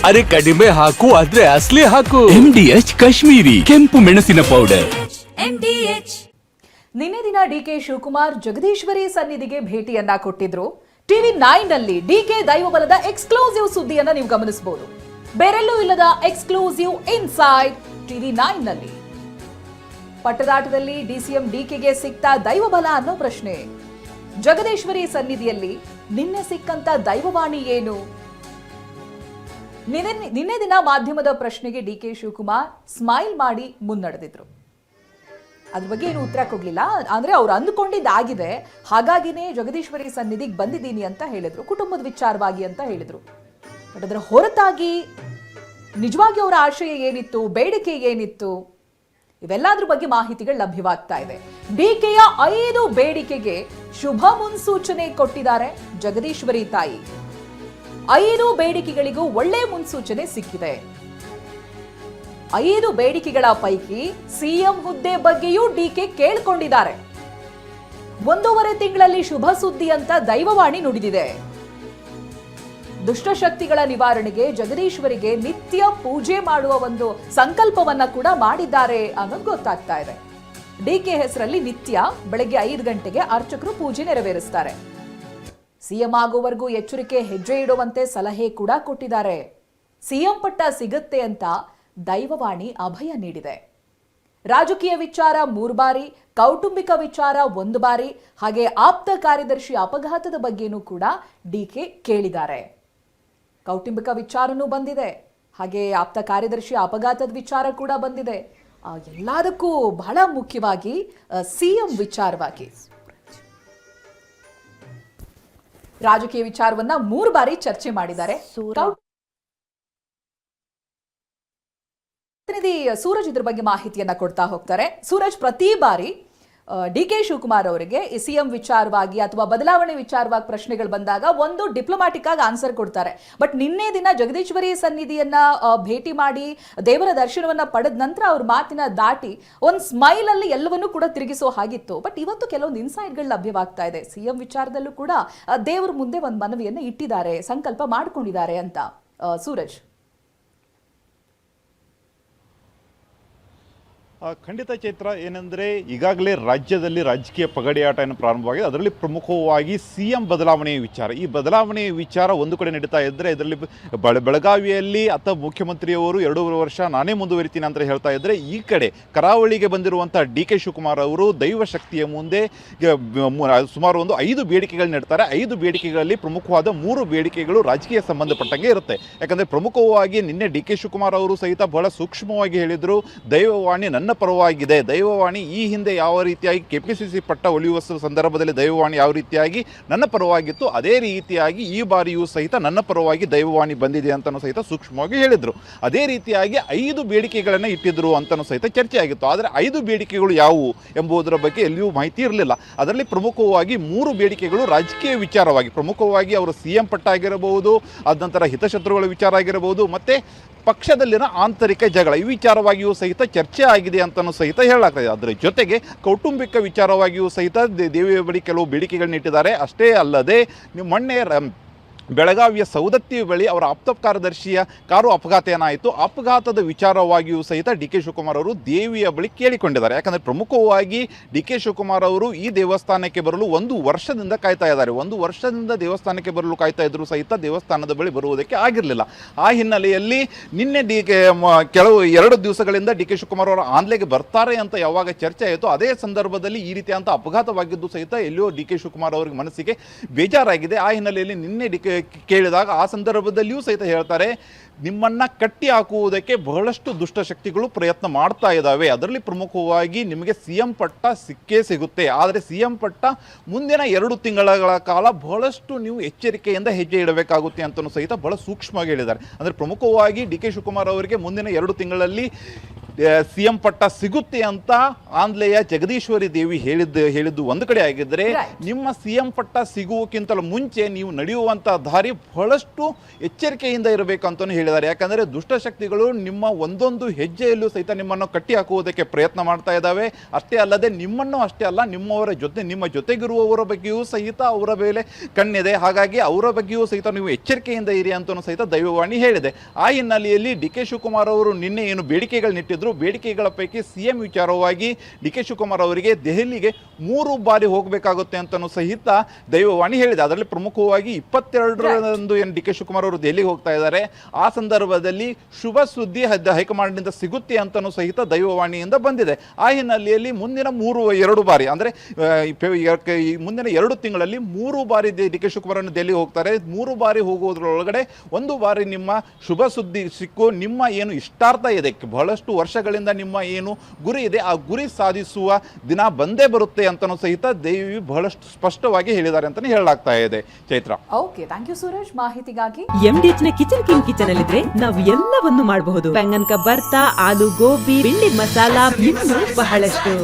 ಅರೆ ಕಡಿಮೆ ಹಾಕು ಆದ್ರೆ ಅಸಲಿ ಹಾಕು. MDH ಕಾಶ್ಮೀರಿ ಕೆಂಪು ಮೆಣಸಿನ ಪೌಡರ್. ನಿನ್ನೆ ದಿನ ಡಿಕೆ ಶಿವಕುಮಾರ್ ಜಗದೀಶ್ವರಿ ಸನ್ನಿಧಿಗೆ ಭೇಟಿಯನ್ನ ಕೊಟ್ಟಿದ್ರು. TV9 ನಲ್ಲಿ ಡಿಕೆ ದೈವಬಲದ ಎಕ್ಸ್ಕ್ಲೂಸಿವ್ ಸುದ್ದಿಯನ್ನ ನೀವು ಗಮನಿಸಬಹುದು. ಬೇರೆಲ್ಲೂ ಇಲ್ಲದ ಎಕ್ಸ್ಕ್ಲೂಸಿವ್ ಇನ್ಸೈಡ್ TV9 ನಲ್ಲಿ. ಪಟ್ಟದಾಟದಲ್ಲಿ DCM ಡಿಕೆಗೆ ಸಿಕ್ತ ದೈವಬಲ ಅನ್ನೋ ಪ್ರಶ್ನೆ. ಜಗದೀಶ್ವರಿ ಸನ್ನಿಧಿಯಲ್ಲಿ ನಿನ್ನೆ ಸಿಕ್ಕಂತ ದೈವವಾಣಿ ಏನು? ನಿನ್ನೆ ದಿನ ಮಾಧ್ಯಮದ ಪ್ರಶ್ನೆಗೆ ಡಿಕೆ ಶಿವಕುಮಾರ್ ಸ್ಮೈಲ್ ಮಾಡಿ ಮುನ್ನಡೆದಿದ್ರು. ಅದ್ರ ಬಗ್ಗೆ ಏನು ಉತ್ತರ ಕೊಡ್ಲಿಲ್ಲ. ಅಂದ್ರೆ ಅವ್ರು ಅಂದುಕೊಂಡಿದ್ದಾಗಿದೆ, ಹಾಗಾಗಿನೇ ಜಗದೀಶ್ವರಿ ಸನ್ನಿಧಿಗೆ ಬಂದಿದ್ದೀನಿ ಅಂತ ಹೇಳಿದ್ರು, ಕುಟುಂಬದ ವಿಚಾರವಾಗಿ ಅಂತ ಹೇಳಿದ್ರು. ಬಟ್ ಅದರ ಹೊರತಾಗಿ ನಿಜವಾಗಿ ಅವರ ಆಶಯ ಏನಿತ್ತು, ಬೇಡಿಕೆ ಏನಿತ್ತು, ಇವೆಲ್ಲದ್ರ ಬಗ್ಗೆ ಮಾಹಿತಿಗಳು ಲಭ್ಯವಾಗ್ತಾ ಇದೆ. ಡಿಕೆಯ 5 ಬೇಡಿಕೆಗೆ ಶುಭ ಮುನ್ಸೂಚನೆ ಕೊಟ್ಟಿದ್ದಾರೆ ಜಗದೀಶ್ವರಿ ತಾಯಿ. 5 ಬೇಡಿಕೆಗಳಿಗೂ ಒಳ್ಳೆ ಮುನ್ಸೂಚನೆ ಸಿಕ್ಕಿದೆ. 5 ಬೇಡಿಕೆಗಳ ಪೈಕಿ ಸಿಎಂ ಹುದ್ದೆ ಬಗ್ಗೆಯೂ ಡಿಕೆ ಕೇಳಿಕೊಂಡಿದ್ದಾರೆ. 1.5 ತಿಂಗಳಲ್ಲಿ ಶುಭ ಸುದ್ದಿ ಅಂತ ದೈವವಾಣಿ ನುಡಿದಿದೆ. ದುಷ್ಟಶಕ್ತಿಗಳ ನಿವಾರಣೆಗೆ ಜಗದೀಶ್ವರಿಗೆ ನಿತ್ಯ ಪೂಜೆ ಮಾಡುವ ಒಂದು ಸಂಕಲ್ಪವನ್ನ ಕೂಡ ಮಾಡಿದ್ದಾರೆ ಅನ್ನೋದು ಗೊತ್ತಾಗ್ತಾ ಇದೆ. ಡಿಕೆ ಹೆಸರಲ್ಲಿ ನಿತ್ಯ ಬೆಳಗ್ಗೆ 5 ಗಂಟೆಗೆ ಅರ್ಚಕರು ಪೂಜೆ ನೆರವೇರಿಸ್ತಾರೆ. ಸಿಎಂ ಆಗುವವರೆಗೂ ಎಚ್ಚರಿಕೆ ಹೆಜ್ಜೆ ಇಡುವಂತೆ ಸಲಹೆ ಕೂಡ ಕೊಟ್ಟಿದ್ದಾರೆ. ಸಿಎಂ ಪಟ್ಟ ಸಿಗುತ್ತೆ ಅಂತ ದೈವವಾಣಿ ಅಭಯ ನೀಡಿದೆ. ರಾಜಕೀಯ ವಿಚಾರ 3 ಬಾರಿ, ಕೌಟುಂಬಿಕ ವಿಚಾರ 1 ಬಾರಿ, ಹಾಗೆ ಆಪ್ತ ಕಾರ್ಯದರ್ಶಿ ಅಪಘಾತದ ಬಗ್ಗೆನೂ ಕೂಡ ಡಿಕೆ ಕೇಳಿದ್ದಾರೆ. ಕೌಟುಂಬಿಕ ವಿಚಾರನೂ ಬಂದಿದೆ, ಹಾಗೆ ಆಪ್ತ ಕಾರ್ಯದರ್ಶಿ ಅಪಘಾತದ ವಿಚಾರ ಕೂಡ ಬಂದಿದೆ. ಎಲ್ಲದಕ್ಕೂ ಬಹಳ ಮುಖ್ಯವಾಗಿ ಸಿಎಂ ವಿಚಾರವಾಗಿ ರಾಜಕೀಯ ವಿಚಾರವನ್ನ 3 ಬಾರಿ ಚರ್ಚೆ ಮಾಡಿದ್ದಾರೆ. ಪ್ರತಿನಿಧಿ ಸೂರಜ್ ಇದ್ರ ಬಗ್ಗೆ ಮಾಹಿತಿಯನ್ನ ಕೊಡ್ತಾ ಹೋಗ್ತಾರೆ. ಸೂರಜ್, ಪ್ರತಿ ಬಾರಿ ಡಿಕೆ ಶಿವಕುಮಾರ್ ಅವರಿಗೆ ಸಿಎಂ ವಿಚಾರವಾಗಿ ಅಥವಾ ಬದಲಾವಣೆ ವಿಚಾರವಾಗಿ ಪ್ರಶ್ನೆಗಳು ಬಂದಾಗ ಒಂದು ಡಿಪ್ಲೊಮ್ಯಾಟಿಕ್ ಆಗಿ ಆನ್ಸರ್ ಕೊಡ್ತಾರೆ. ಬಟ್ ನಿನ್ನೆ ದಿನ ಜಗದೀಶ್ವರಿ ಸನ್ನಿಧಿಯನ್ನ ಭೇಟಿ ಮಾಡಿ ದೇವರ ದರ್ಶನವನ್ನ ಪಡೆದ ನಂತರ ಅವ್ರ ಮಾತಿನ ದಾಟಿ ಒಂದು ಸ್ಮೈಲ್ ಅಲ್ಲಿ ಎಲ್ಲವನ್ನೂ ಕೂಡ ತಿರುಗಿಸೋ ಹಾಗಿತ್ತು. ಬಟ್ ಇವತ್ತು ಕೆಲವೊಂದು ಇನ್ಸೈಡ್ಗಳು ಲಭ್ಯವಾಗ್ತಾ ಇದೆ. ಸಿಎಂ ವಿಚಾರದಲ್ಲೂ ಕೂಡ ದೇವರ ಮುಂದೆ ಒಂದು ಮನವಿಯನ್ನ ಇಟ್ಟಿದ್ದಾರೆ, ಸಂಕಲ್ಪ ಮಾಡ್ಕೊಂಡಿದ್ದಾರೆ ಅಂತ. ಸೂರಜ್, ಖಂಡಿತ ಚೈತ್ರ, ಏನೆಂದರೆ ಈಗಾಗಲೇ ರಾಜ್ಯದಲ್ಲಿ ರಾಜಕೀಯ ಪಗಡಿಯಾಟ ಏನು ಪ್ರಾರಂಭವಾಗಿದೆ. ಅದರಲ್ಲಿ ಪ್ರಮುಖವಾಗಿ ಸಿಎಂ ಬದಲಾವಣೆಯ ವಿಚಾರ. ಈ ಬದಲಾವಣೆಯ ವಿಚಾರ ಒಂದು ಕಡೆ ನಡೀತಾ ಇದ್ದರೆ, ಇದರಲ್ಲಿ ಬೆಳಗಾವಿಯಲ್ಲಿ ಮುಖ್ಯಮಂತ್ರಿಯವರು 2.5 ವರ್ಷ ನಾನೇ ಮುಂದುವರಿತೀನಿ ಅಂತ ಹೇಳ್ತಾ ಇದ್ದರೆ, ಈ ಕಡೆ ಕರಾವಳಿಗೆ ಬಂದಿರುವಂಥ ಡಿಕೆ ಶಿವಕುಮಾರ್ ಅವರು ದೈವಶಕ್ತಿಯ ಮುಂದೆ ಸುಮಾರು ಒಂದು 5 ಬೇಡಿಕೆಗಳು ನೀಡ್ತಾರೆ. 5 ಬೇಡಿಕೆಗಳಲ್ಲಿ ಪ್ರಮುಖವಾದ 3 ಬೇಡಿಕೆಗಳು ರಾಜಕೀಯ ಸಂಬಂಧಪಟ್ಟಂಗೆ ಇರುತ್ತೆ. ಯಾಕಂದರೆ ಪ್ರಮುಖವಾಗಿ ನಿನ್ನೆ ಡಿಕೆ ಶಿವಕುಮಾರ್ ಅವರು ಸಹಿತ ಬಹಳ ಸೂಕ್ಷ್ಮವಾಗಿ ಹೇಳಿದರು, ದೈವವಾಣಿ ನನ್ನ ಪರವಾಗಿದೆ. ದೈವವಾಣಿ ಈ ಹಿಂದೆ ಯಾವ ರೀತಿಯಾಗಿ KPCC ಪಟ್ಟ ಒಲಿಯುವ ಸಂದರ್ಭದಲ್ಲಿ ದೈವವಾಣಿ ಯಾವ ರೀತಿಯಾಗಿ ನನ್ನ ಪರವಾಗಿತ್ತು, ಅದೇ ರೀತಿಯಾಗಿ ಈ ಬಾರಿಯೂ ಸಹಿತ ನನ್ನ ಪರವಾಗಿ ದೈವವಾಣಿ ಬಂದಿದೆ ಅಂತಲೂ ಸಹಿತ ಸೂಕ್ಷ್ಮವಾಗಿ ಹೇಳಿದರು. ಅದೇ ರೀತಿಯಾಗಿ 5 ಬೇಡಿಕೆಗಳನ್ನು ಇಟ್ಟಿದ್ರು ಅಂತಲೂ ಸಹಿತ ಚರ್ಚೆ ಆಗಿತ್ತು. ಆದರೆ 5 ಬೇಡಿಕೆಗಳು ಯಾವುವು ಎಂಬುದರ ಬಗ್ಗೆ ಎಲ್ಲಿಯೂ ಮಾಹಿತಿ ಇರಲಿಲ್ಲ. ಅದರಲ್ಲಿ ಪ್ರಮುಖವಾಗಿ 3 ಬೇಡಿಕೆಗಳು ರಾಜಕೀಯ ವಿಚಾರವಾಗಿ, ಪ್ರಮುಖವಾಗಿ ಅವರು ಸಿಎಂ ಪಟ್ಟ ಆಗಿರಬಹುದು, ಅದ ನಂತರ ಹಿತಶತ್ರುಗಳ ವಿಚಾರ ಆಗಿರಬಹುದು, ಮತ್ತು ಪಕ್ಷದಲ್ಲಿನ ಆಂತರಿಕ ಜಗಳ, ಈ ವಿಚಾರವಾಗಿಯೂ ಸಹಿತ ಚರ್ಚೆ ಆಗಿದೆ ಅಂತಲೂ ಸಹಿತ ಹೇಳಲಾಗ್ತದೆ. ಅದರ ಜೊತೆಗೆ ಕೌಟುಂಬಿಕ ವಿಚಾರವಾಗಿಯೂ ಸಹಿತ ದೇವಿಯ ಬಳಿ ಕೆಲವು ಬೇಡಿಕೆಗಳನ್ನ ಇಟ್ಟಿದ್ದಾರೆ. ಅಷ್ಟೇ ಅಲ್ಲದೆ ಮೊನ್ನೆ ಬೆಳಗಾವಿಯ ಸೌದತ್ತಿ ಬಳಿ ಅವರ ಆಪ್ತ ಕಾರ್ಯದರ್ಶಿಯ ಕಾರು ಅಪಘಾತ ಏನಾಯಿತು, ಅಪಘಾತದ ವಿಚಾರವಾಗಿಯೂ ಸಹಿತ ಡಿಕೆ ಶಿವಕುಮಾರ್ ಅವರು ದೇವಿಯ ಬಳಿ ಕೇಳಿಕೊಂಡಿದ್ದಾರೆ. ಯಾಕಂದರೆ ಪ್ರಮುಖವಾಗಿ ಡಿಕೆ ಶಿವಕುಮಾರ್ ಅವರು ಈ ದೇವಸ್ಥಾನಕ್ಕೆ ಬರಲು 1 ವರ್ಷದಿಂದ ಕಾಯ್ತಾ ಇದ್ದಾರೆ. 1 ವರ್ಷದಿಂದ ದೇವಸ್ಥಾನಕ್ಕೆ ಬರಲು ಕಾಯ್ತಾ ಇದ್ದರೂ ಸಹಿತ ದೇವಸ್ಥಾನದ ಬಳಿ ಬರುವುದಕ್ಕೆ ಆಗಿರಲಿಲ್ಲ. ಆ ಹಿನ್ನೆಲೆಯಲ್ಲಿ ನಿನ್ನೆ ಕೆಲವು 2 ದಿವಸಗಳಿಂದ ಡಿಕೆ ಶಿವಕುಮಾರ್ ಅವರು ಆನ್ಲೆಗೆ ಬರ್ತಾರೆ ಅಂತ ಯಾವಾಗ ಚರ್ಚೆ ಆಯಿತು, ಅದೇ ಸಂದರ್ಭದಲ್ಲಿ ಈ ರೀತಿಯಂಥ ಅಪಘಾತವಾಗಿದ್ದು ಸಹಿತ ಎಲ್ಲಿಯೋ ಡಿಕೆ ಶಿವಕುಮಾರ್ ಅವರಿಗೆ ಮನಸ್ಸಿಗೆ ಬೇಜಾರಾಗಿದೆ. ಆ ಹಿನ್ನೆಲೆಯಲ್ಲಿ ನಿನ್ನೆ ಕೇಳಿದಾಗ ಆ ಸಂದರ್ಭದಲ್ಲಿಯೂ ಸಹಿತ ಹೇಳ್ತಾರೆ, ನಿಮ್ಮನ್ನು ಕಟ್ಟಿ ಹಾಕುವುದಕ್ಕೆ ಬಹಳಷ್ಟು ದುಷ್ಟಶಕ್ತಿಗಳು ಪ್ರಯತ್ನ ಮಾಡ್ತಾ ಇದ್ದಾವೆ. ಅದರಲ್ಲಿ ಪ್ರಮುಖವಾಗಿ ನಿಮಗೆ ಸಿಎಂ ಪಟ್ಟ ಸಿಕ್ಕೇ ಸಿಗುತ್ತೆ. ಆದರೆ ಸಿಎಂ ಪಟ್ಟ ಮುಂದಿನ 2 ತಿಂಗಳ ಕಾಲ ಬಹಳಷ್ಟು ನೀವು ಎಚ್ಚರಿಕೆಯಿಂದ ಹೆಜ್ಜೆ ಇಡಬೇಕಾಗುತ್ತೆ ಅಂತಲೂ ಸಹಿತ ಬಹಳ ಸೂಕ್ಷ್ಮವಾಗಿ ಹೇಳಿದ್ದಾರೆ. ಅಂದರೆ ಪ್ರಮುಖವಾಗಿ ಡಿಕೆ ಶಿವಕುಮಾರ್ ಅವರಿಗೆ ಮುಂದಿನ 2 ತಿಂಗಳಲ್ಲಿ ಸಿಎಂ ಪಟ್ಟ ಸಿಗುತ್ತೆ ಅಂತ ಆಂಧ್ಲೆಯ ಜಗದೀಶ್ವರಿ ದೇವಿ ಹೇಳಿದ್ದು ಒಂದು ಕಡೆ ಆಗಿದ್ದರೆ, ನಿಮ್ಮ ಸಿಎಂ ಪಟ್ಟ ಸಿಗುವಕ್ಕಿಂತಲೂ ಮುಂಚೆ ನೀವು ನಡೆಯುವಂಥ ದಾರಿ ಬಹಳಷ್ಟು ಎಚ್ಚರಿಕೆಯಿಂದ ಇರಬೇಕು ಅಂತಲೂ ಹೇಳಿದ್ದಾರೆ. ಯಾಕಂದರೆ ದುಷ್ಟಶಕ್ತಿಗಳು ನಿಮ್ಮ ಒಂದೊಂದು ಹೆಜ್ಜೆಯಲ್ಲೂ ಸಹಿತ ನಿಮ್ಮನ್ನು ಕಟ್ಟಿ ಹಾಕುವುದಕ್ಕೆ ಪ್ರಯತ್ನ ಮಾಡ್ತಾ ಇದ್ದಾವೆ. ಅಷ್ಟೇ ಅಲ್ಲದೆ ನಿಮ್ಮನ್ನು ಅಷ್ಟೇ ಅಲ್ಲ, ನಿಮ್ಮ ಜೊತೆಗಿರುವವರ ಬಗ್ಗೆಯೂ ಸಹಿತ ಅವರ ಮೇಲೆ ಕಣ್ಣಿದೆ. ಹಾಗಾಗಿ ಅವರ ಬಗ್ಗೆಯೂ ಸಹಿತ ನೀವು ಎಚ್ಚರಿಕೆಯಿಂದ ಇರಿ ಅಂತಲೂ ಸಹಿತ ದೈವವಾಣಿ ಹೇಳಿದೆ. ಆ ಹಿನ್ನೆಲೆಯಲ್ಲಿ ಡಿ ಕೆ ಶಿವಕುಮಾರ್ ಅವರು ನಿನ್ನೆ ಏನು ಬೇಡಿಕೆಗಳನ್ನಿಟ್ಟಿದ್ರು, ಬೇಡಿಕೆಗಳ ಪೈಕಿ ಸಿಎಂ ವಿಚಾರವಾಗಿ ಡಿ ಕೆ ಶಿವಕುಮಾರ್ ಅವರಿಗೆ ದೆಹಲಿಗೆ 3 ಬಾರಿ ಹೋಗಬೇಕಾಗುತ್ತೆ ಅಂತಲೂ ಸಹಿತ ದೈವವಾಣಿ ಹೇಳಿದೆ. ಅದರಲ್ಲಿ ಪ್ರಮುಖವಾಗಿ 22ರಂದು ಏನು ಡಿ ಕೆ ಶಿವಕುಮಾರ್ ಅವರು ದೆಹಲಿಗೆ ಹೋಗ್ತಾ ಇದ್ದಾರೆ. ಆ ಸಂದರ್ಭದಲ್ಲಿ ಶುಭ ಸುದ್ದಿ ಹೈಕಮಾಂಡ್ನಿಂದ ಸಿಗುತ್ತೆ ಅಂತಲೂ ಸಹಿತ ದೈವವಾಣಿಯಿಂದ ಬಂದಿದೆ. ಆ ಹಿನ್ನೆಲೆಯಲ್ಲಿ ಮುಂದಿನ 2 ಬಾರಿ ಅಂದರೆ ಮುಂದಿನ 2 ತಿಂಗಳಲ್ಲಿ 3 ಬಾರಿ ಡಿ ಕೆ ಶಿವಕುಮಾರ್ ದೆಹಲಿಗೆ ಹೋಗ್ತಾರೆ. 3 ಬಾರಿ ಹೋಗುವುದರೊಳಗಡೆ 1 ಬಾರಿ ನಿಮ್ಮ ಶುಭ ಸುದ್ದಿ ಸಿಕ್ಕು ನಿಮ್ಮ ಏನು ಇಷ್ಟಾರ್ಥ ಇದೆ, ಬಹಳಷ್ಟು ವರ್ಷಗಳಿಂದ ನಿಮ್ಮ ಏನು ಗುರಿ ಇದೆ, ಆ ಗುರಿ ಸಾಧಿಸುವ ದಿನ ಬಂದೇ ಬರುತ್ತೆ ಅಂತಲೂ ಸಹಿತ ದೇವಿ ಬಹಳಷ್ಟು ಸ್ಪಷ್ಟವಾಗಿ ಹೇಳಿದ್ದಾರೆ ಅಂತಾನೆ ಹೇಳಲಾಗ್ತಾ ಇದೆ. Chaitra, okay, thank you Suresh ಮಾಹಿತಿಗಾಗಿ. MDH ನ ಕಿಚನ್ ಕಿಂಗ್ ಕಿಚನ್ ಅಲ್ಲಿದ್ರೆ ನಾವು ಎಲ್ಲವನ್ನು ಮಾಡಬಹುದು. ಬೆಂಗನ್ ಕ ಬರ್ತಾ, ಆಲೂ ಗೋಬಿ, ಬೆಂಡಿ ಮಸಾಲಾ, ಇನ್ನೂ ಬಹಳಷ್ಟು.